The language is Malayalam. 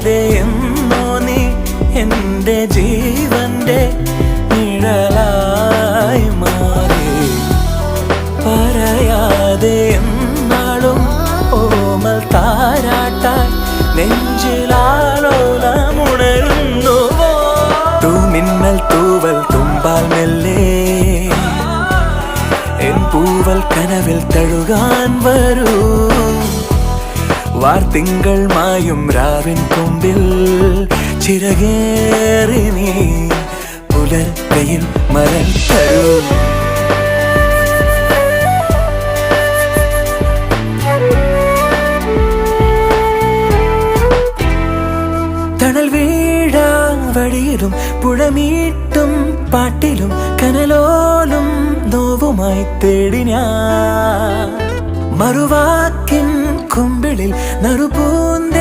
എന്നോ നീ എന്റെ ജീവന്റെ നിഴലായി മാറി. പറയാതെ എന്നാളും ഓമൽ താരാട്ടാൻ നെഞ്ചിലാലോലമുണരുന്നുവോ. തൂമിന്നൽ തൂവൽ തുമ്പാൽ മെല്ലെ എൻ പൂവൽ കനവിൽ തഴുകാൻ വരൂ. വാർത്തിങ്കൾ മായും രാവിൻ കൊമ്പിൽ ചിറകേറി നീ പുലർക്കയിൽ മരം തരൂ. തണൽ വീഴാ വഴിയിലും പുഴമീട്ടും പാട്ടിലും കനലോലും നോവുമായി തേടി ഞാൻ. മറുവാക്കിൻ കുമ്പിളിൽ നറുപൂന്തേ